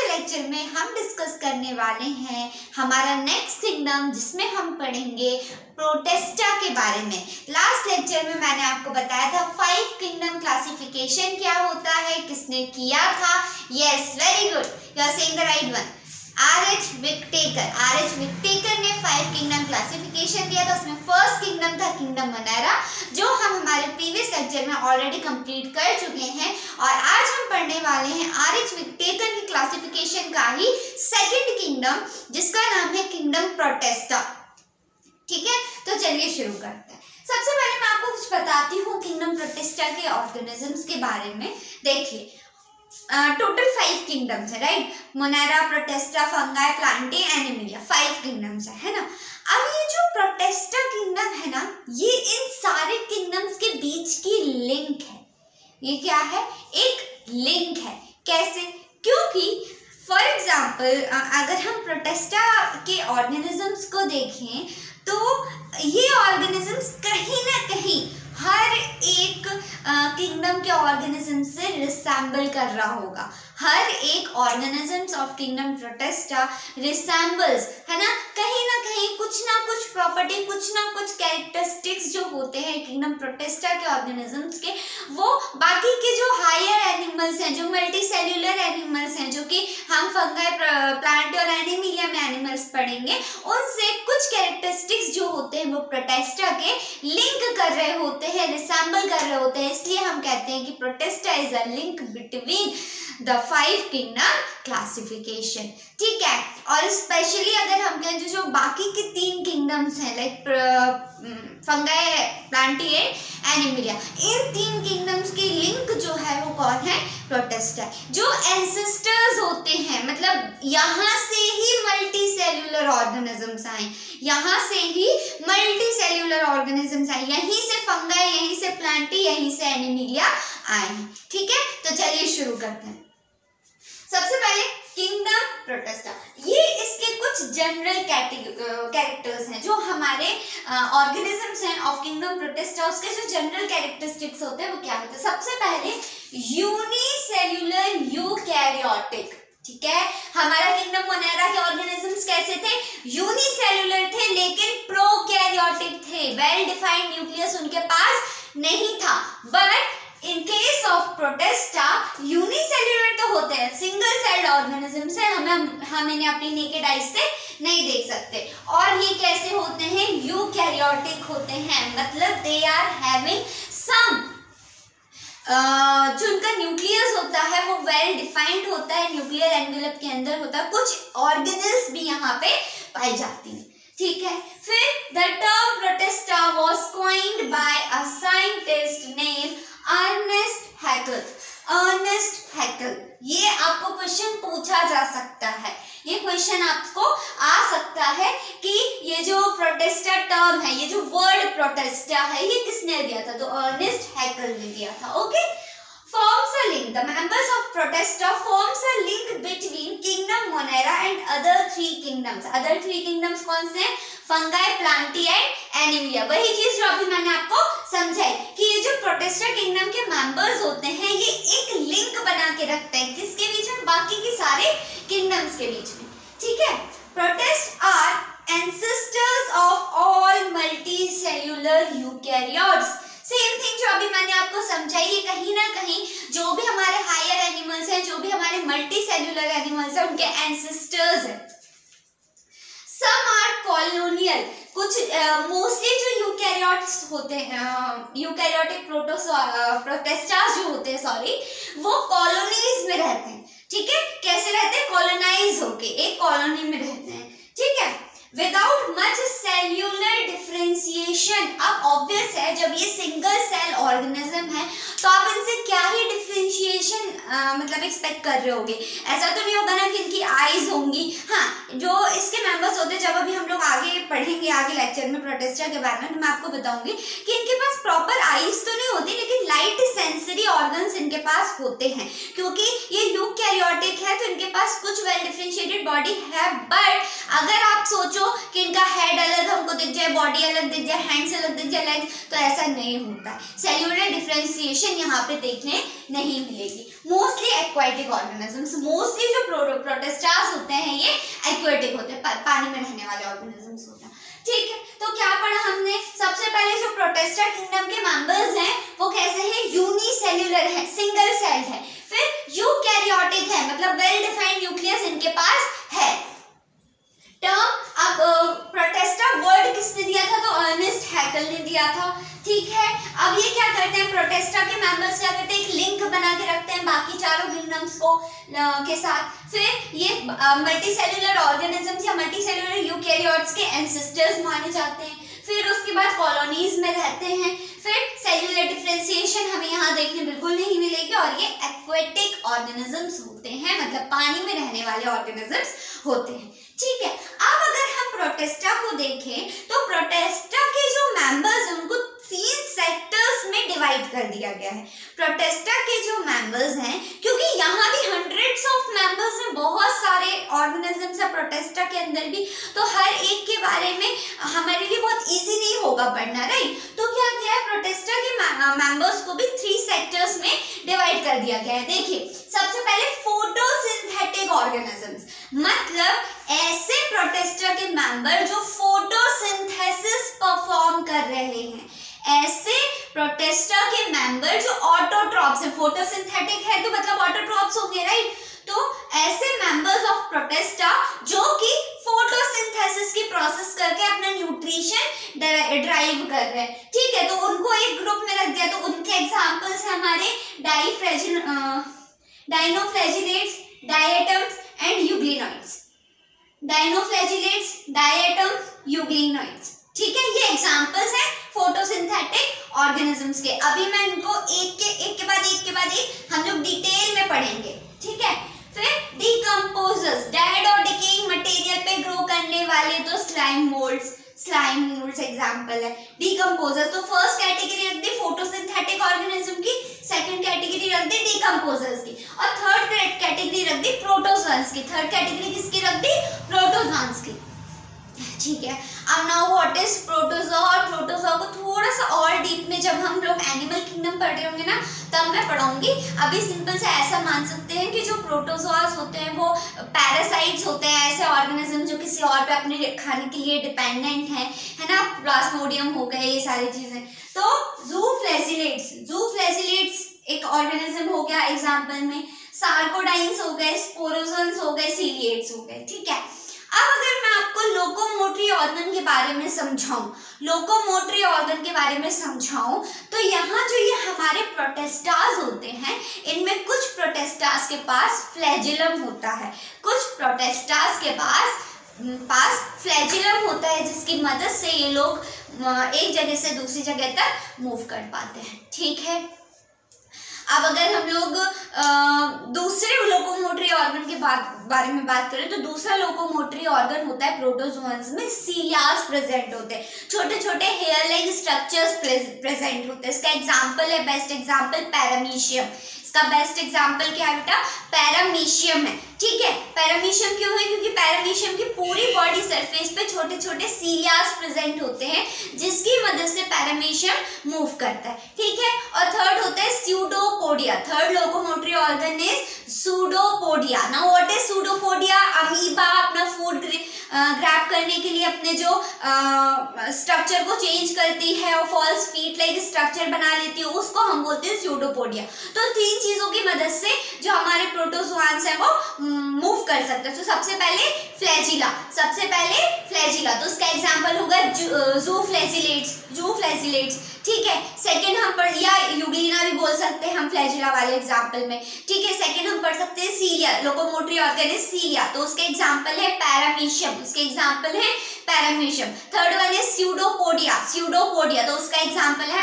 Lecture में हम discuss करने वाले हैं हमारा नेक्स्ट किंगडम, जिसमें हम पढ़ेंगे प्रोटेस्टा के बारे में। लास्ट लेक्चर में मैंने आपको बताया था 5 किंगडम क्लासिफिकेशन क्या होता है, किसने किया था। Yes, very good, you are saying the right one. R H. Whittaker ने 5 किंगडम क्लासिफिकेशन दिया था। उसमें फर्स्ट किंगडम था किंगडम मोनेरा, जो हम हमारे प्रीवियस लेक्चर में ऑलरेडी कंप्लीट कर चुके हैं, और आज हम पढ़ने वाले हैं आर.एच. विक्टेकर की क्लासिफिकेशन का ही सेकंड किंगडम, जिसका नाम है किंगडम प्रोटेस्टा। ठीक है, तो चलिए शुरू करते हैं। सबसे पहले मैं आपको कुछ बताती हूँ किंगडम प्रोटेस्टा के ऑर्गेनिजम्स के बारे में। देखिए, टोटल 5 किंगडम्स है, right. Monera, Protista, fungi, Plantae, Animalia, 5 kingdoms है ना। अब ये जो प्रोटेस्टा किंगडम है ना, ये इन सारे किंगडम्स के बीच की लिंक है। ये क्या है? एक लिंक है। कैसे? क्योंकि फॉर एग्जाम्पल अगर हम प्रोटेस्टा के ऑर्गेनिजम्स को देखें तो ये ऑर्गेनिजम्स कहीं ना कहीं हर एक किंगडम के ऑर्गेनिज्म से रिसेंबल कर रहा होगा। हर एक organisms of kingdom Protista resembles, है ना कहीं कुछ ना कुछ प्रॉपर्टी, कुछ ना कुछ कैरेक्टरिस्टिक्स जो होते हैं किंगडम प्रोटेस्टा के ऑर्गेनिजम्स के, वो बाकी के जो हायर एनिमल्स हैं, जो मल्टी सेल्यूलर एनिमल्स हैं, जो कि हम फंगाई, प्लांट और एनिमिलिया में एनिमल्स पढ़ेंगे, उनसे कुछ कैरेक्टरिस्टिक्स जो होते हैं वो प्रोटेस्टा के लिंक कर रहे होते हैं, रिसेंबल कर रहे होते हैं। इसलिए हम कहते हैं कि Protista is a link between the 5 kingdom classification. ठीक है, और स्पेशली अगर हम कहें जो बाकी के 3 किंगडम्स हैं, like fungi, Plantae and Animalia, in 3 kingdoms की लिंक जो है वो कौन है? प्रोटेस्टा। जो एंसेस्टर्स होते हैं, मतलब यहाँ से ही मल्टी सेल्यूलर ऑर्गेनिजम्स आए, यहाँ से ही मल्टी सेल्यूलर ऑर्गेनिजम्स आए, यहीं से फंगाई, यहीं से प्लांटी, यहीं से एनिमिलिया आए हैं। ठीक है, तो चलिए शुरू करते हैं। सबसे पहले किंगडम प्रोटेस्टा, ये इसके कुछ जनरल कैरेक्टर्स हैं जो हमारे ऑर्गेनिजम्स हैं ऑफ किंगडम प्रोटेस्टा, उसके जो जनरल कैरेक्टरिस्टिक्स होते हैं वो क्या होते हैं? सबसे पहले यूनिसेल्यूलर यूकैरियोटिक। ठीक है, हमारा किंगडम मोनेरा के ऑर्गेनिजम्स कैसे थे? यूनिसेल्यूलर थे, लेकिन प्रोकैरियोटिक थे। वेल डिफाइंड न्यूक्लियस उनके पास नहीं था। But in case of Protista unicellular तो होते हैं, सिंगल सेल्ड ऑर्गेनिजम्स है, हम इन्हें अपनी नेकेड आइज से नहीं देख सकते। और ये कैसे होते हैं? यूकैरियोटिक होते हैं, मतलब दे आर हैविंग सम, जो उनका न्यूक्लियस होता है वो वेल डिफाइंड होता है, न्यूक्लियर एनवेलप के अंदर होता है, कुछ ऑर्गेनेल्स भी यहाँ पे पाई जाती हैं। ठीक है, फिर the term Protista was coined by a scientist name Ernst Haeckel. Ernst Haeckel, ये आपको क्वेश्चन पूछा जा सकता है, ये क्वेश्चन आपको आ सकता है कि ये जो प्रोटेस्टा टर्म है, ये जो वर्ड प्रोटेस्टा है, ये किसने दिया था? तो अर्नेस्ट हैकल ने दिया था। Okay, forms a link. The members of Protesta forms a link between Kingdom Monera and other 3 kingdoms. Other 3 kingdoms कौन से? Fungi, Plantae and Animalia. वही चीज जो अभी मैंने आपको समझाई कि ये जो प्रोटेस्टा किंगडम के मेंबर्स होते हैं, ये एक लिंक बना के रखते हैं किसके बीच में? बाकी के सारे किंगडम्स के बीच में। ठीक है, protists are ancestors of all multi cellular eukaryotes. Same thing जो अभी मैंने आपको समझाई, ये कहीं ना कहीं जो भी हमारे हायर एनिमल्स हैं, जो भी हमारे मल्टी सेल्यूलर एनिमल्स हैं, उनके एंसेस्टर्स हैं। सम आर कॉलोनियल, कुछ मोस्टली जो यूकैरियोट्स होते हैं, यूकैरियोटिक प्रोटेस्टास जो होते हैं, सॉरी, वो कॉलोनीज में रहते हैं। ठीक है, कैसे रहते हैं? कॉलोनाइज होके एक कॉलोनी में रहते हैं। ठीक है, विदाउट मच सेल्यूलर डिफरेंशिएशन। अब ऑब्वियस है, जब ये सिंगल सेल ऑर्गेनिज्म है तो आप इनसे क्या ही डिफरेंशिएशन मतलब एक्सपेक्ट कर रहे होगे? ऐसा तो नहीं होगा ना कि इनकी आईज होंगी। हाँ, जो इसके मेंबर्स होते हैं, जब अभी हम लोग आगे पढ़ेंगे आगे लेक्चर में प्रोटेस्टा के बारे में, तो मैं आपको बताऊंगी कि इनके पास प्रॉपर आईज तो नहीं होती, लेकिन लाइट सेंसरी ऑर्गन्स इनके पास होते हैं। क्योंकि ये यूकैरियोटिक है तो इनके पास कुछ वेल डिफरेंशिएटेड बॉडी है। बट अगर आप सोचो कि इनका हेड अलग हमको दिख जाए, बॉडी अलग दिख जाए, हैंड्स अलग दिख जाए, लेग्स, तो ऐसा नहीं होता है। सेल्यूलर डिफरेंशिएशन यहाँ पे देखने नहीं मिलेगी। मोस्टली एक्वाटिक ऑर्गेनिजम्स, मोस्टली जो प्रोटिस्टास होते हैं ये एक्वाटिक होते हैं, पानी में रहने वाले ऑर्गेनिजम्स होते हैं। ठीक है, तो क्या पढ़ा हमने? सबसे पहले जो प्रोटिस्टा किंगडम के मेंबर्स हैं वो कैसे हैं? यूनिसेल्युलर है, सिंगल सेल्ड है। फिर यूकैरियोटिक है, मतलब वेल डिफाइंड न्यूक्लियस इनके पास है। टर्म अब प्रोटिस्टा वर्ड किसने दिया था? तो अर्नेस्ट हैकल ने दिया था। ठीक है, अब ये क्या करते हैं? प्रोटिस्टा के मेंबर्स क्या करते हैं? एक लिंक बना के रखते हैं बाकी चारों किंगडम्स को के साथ। फिर ये मल्टीसेल्युलर ऑर्गेनिजम्स या मल्टीसेल्युलर यूकैरियोट्स के एंसेस्टर्स माने जाते हैं। फिर उसके बाद कॉलोनीज में रहते हैं। फिर सेल्युलर डिफरेंशिएशन हमें यहाँ देखने बिल्कुल नहीं मिलेगी और ये एक्वेटिक ऑर्गेनिजम्स होते हैं, मतलब पानी में रहने वाले ऑर्गेनिजम्स होते हैं। ठीक है, अब अगर हम प्रोटिस्टा को देखें तो प्रोटिस्टा के जो मेंबर्स हैं उनको 3 सेक्टर्स में डिवाइड कर दिया गया है। प्रोटिस्टा के जो मेंबर्स हैं, क्योंकि यहाँ भी हंड्रेड्स ऑफ मेंबर्स हैं, बहुत सारे ऑर्गेनिजम्स हैं प्रोटिस्टा के अंदर भी, तो हर एक के बारे में हमारे लिए बहुत इजी नहीं होगा पढ़ना, राइट? तो क्या किया है? प्रोटिस्टा के मेंबर्स को भी 3 सेक्टर्स में डिवाइड कर दिया गया है। देखिए, सबसे पहले फोटोसिंथेटिक ऑर्गेनिजम्स, मतलब ऐसे प्रोटिस्टा के मेंबर जो फोटोसिंथेसिस परफॉर्म कर रहे हैं। ऐसे प्रोटिस्टा के मेंबर जो ऑटोट्रॉप्स हैं, फोटोसिंथेटिक है तो मतलब ऑटोट्रॉप्स होंगे, राइट? तो ऐसे मेंबर्स ऑफ प्रोटिस्टा जो कि फोटोसिंथेसिस की प्रोसेस करके अपना न्यूट्रिशन ड्राइव कर रहे हैं। ठीक है, तो उनको एक ग्रुप में रख दिया, तो उनके एग्जांपल्स हैं हमारे dinoflagellates, diatoms and euglenoids. Dinoflagellates, diatom, euglenoids. ठीक है, ये एग्जांपल्स हैं फोटोसिंथेटिक ऑर्गेनिजम्स के। अभी मैं इनको एक के बाद एक हम लोग डिटेल में पढ़ेंगे। ठीक है, फिर डिकम्पोजर्स, डेड और डिकेइंग मटेरियल पे ग्रो करने वाले तो स्लाइम मोल्ड्स एग्जांपल है। डिकम्पोजर्स, तो फर्स्ट कैटेगरी रख दी फोटोसिंथेटिक ऑर्गेनिज्म की, सेकंड कैटेगरी रख दी डिकम्पोजर्स की, और थर्ड कैटेगरी रख दी प्रोटोजोआंस की। थर्ड कैटेगरी किसकी रख दी? प्रोटोजोआंस की। ठीक है, अब नाउ व्हाट इज प्रोटोजोआ, और प्रोटोजोआ को थोड़ा सा और डीप में जब हम लोग एनिमल किंगडम पढ़ रहे होंगे ना तब मैं पढ़ाऊंगी। अभी सिंपल से ऐसा मान सकते हैं कि जो प्रोटोजोआस होते हैं वो पैरासाइट्स होते हैं, ऐसे ऑर्गेनिज्म जो किसी और पे अपने खाने के लिए डिपेंडेंट है ना, प्लाज्मोडियम हो गए, ये सारी चीजें। तो जूफ्लैजिलेट्स एक ऑर्गेनिज्म हो गया एग्जाम्पल में, सार्कोडाइन्स हो गए, स्पोरोजोन्स हो गए, सीलिएट्स हो गए। ठीक है, अब अगर मैं आपको लोकोमोटरी ऑर्गन के बारे में समझाऊं, तो यहाँ जो ये हमारे प्रोटिस्टास होते हैं, इनमें कुछ प्रोटिस्टास के पास फ्लैजिलम होता है, कुछ प्रोटिस्टास के पास फ्लैजिलम होता है, जिसकी मदद से ये लोग एक जगह से दूसरी जगह तक मूव कर पाते हैं। ठीक है, अब अगर हम लोग दूसरे लोकोमोटरी ऑर्गन के बारे में बात करें तो दूसरा लोकोमोटरी ऑर्गन होता है प्रोटोजोआंस में सीलियास प्रेजेंट होते हैं, छोटे छोटे हेयर लाइक स्ट्रक्चर्स प्रेजेंट होते हैं। इसका एग्जांपल है, बेस्ट एग्जांपल पैरामीशियम। इसका बेस्ट एग्जांपल क्या है बेटा? पैरामीशियम है। ठीक है, पैरामीशियम क्यों है? क्योंकि पैरामीशियम की पूरी बॉडी सरफेस पे छोटे छोटे सीलियास प्रेजेंट होते हैं, जिसकी मदद से पैरामीशियम मूव करता है। ठीक है, और थर्ड होता है pseudopodia. Third locomotory organ is pseudopodia. Now what is pseudopodia? Amoeba अपना फूड ग्रैब करने के लिए अपने जो स्ट्रक्चर को चेंज करती है और फॉल्स फीट लाइक स्ट्रक्चर बना लेती है, उसको हम बोलते हैं स्यूडोपोडिया। तो 3 चीजों की मदद से जो हमारे प्रोटोजोआंस है वो मूव कर सकते हैं। तो सबसे पहले फ्लैजिला, तो उसका एग्जांपल होगा जूफ्लैजिलेट्स। ठीक है, सेकंड हम पढ़, या यूग्लिना भी बोल सकते हैं हम फ्लैजिला वाले एग्जांपल में। ठीक है, सेकंड हम पढ़ सकते हैं सीलिया, लोकोमोटरी ऑर्गन इज सीलिया, तो उसके एग्जांपल है paramecium, third one is pseudopodia, तो उसका एग्जांपल है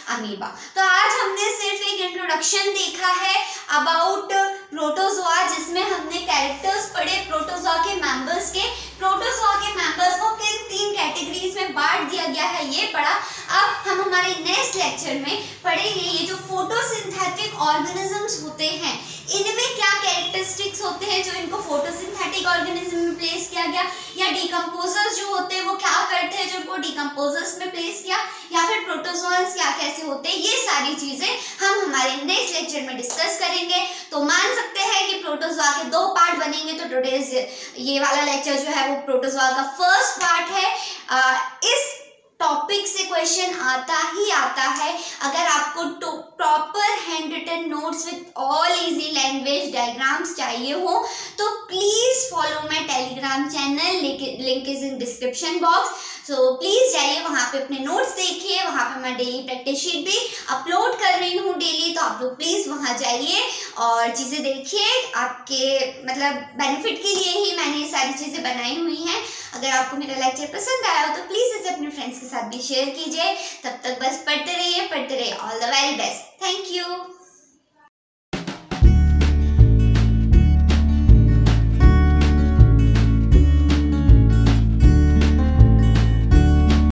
अमीबा, तो आज हमने सिर्फ एक इंट्रोडक्शन देखा है अबाउट प्रोटोजोआ, जिसमें हमने कैरेक्टर्स पढ़े प्रोटोजोआ के मेंबर्स के। प्रोटोजोआ के मेंबर्स को किन 3 कैटेगरीज में बांट दिया गया है ये पढ़ा। अब हम हमारे नेक्स्ट लेक्चर में पढ़ेंगे ये जो फोटोसिंथेटिक ऑर्गेनिजम्स होते हैं, इनमें क्या कैरेक्टरिस्टिक्स होते हैं जो इनको फोटोसिंथेटिक ऑर्गेनिज्म में प्लेस किया गया, या डिकम्पोजर्स जो होते हैं वो क्या करते हैं जो इनको डिकम्पोजर्स में प्लेस किया, या फिर प्रोटोजोअन्स क्या कैसे होते हैं, ये सारी चीजें हम हमारे नेक्स्ट लेक्चर में डिस्कस करेंगे। तो मान सकते हैं कि प्रोटोजोआ के 2 पार्ट बनेंगे। तो टुडेज ये वाला लेक्चर जो है वो प्रोटोजोआ का फर्स्ट पार्ट है। इस टॉपिक से क्वेश्चन आता ही आता है। अगर आपको proper hand written notes with all easy language diagrams चाहिए हो तो please follow my Telegram channel, link is in description box. So please जाइए वहाँ पे अपने नोट्स देखिए, वहाँ पे मैं डेली प्रैक्टिस शीट भी अपलोड कर रही हूँ डेली, तो आप लोग प्लीज वहाँ जाइए और चीज़ें देखिए। आपके मतलब बेनिफिट के लिए ही मैंने ये सारी चीज़ें बनाई हुई हैं। अगर आपको मेरा लेक्चर पसंद आया हो तो प्लीज़ इसे अपने फ्रेंड्स के साथ भी शेयर कीजिए। तब तक बस पढ़ते रहिए। All the very best. Thank you.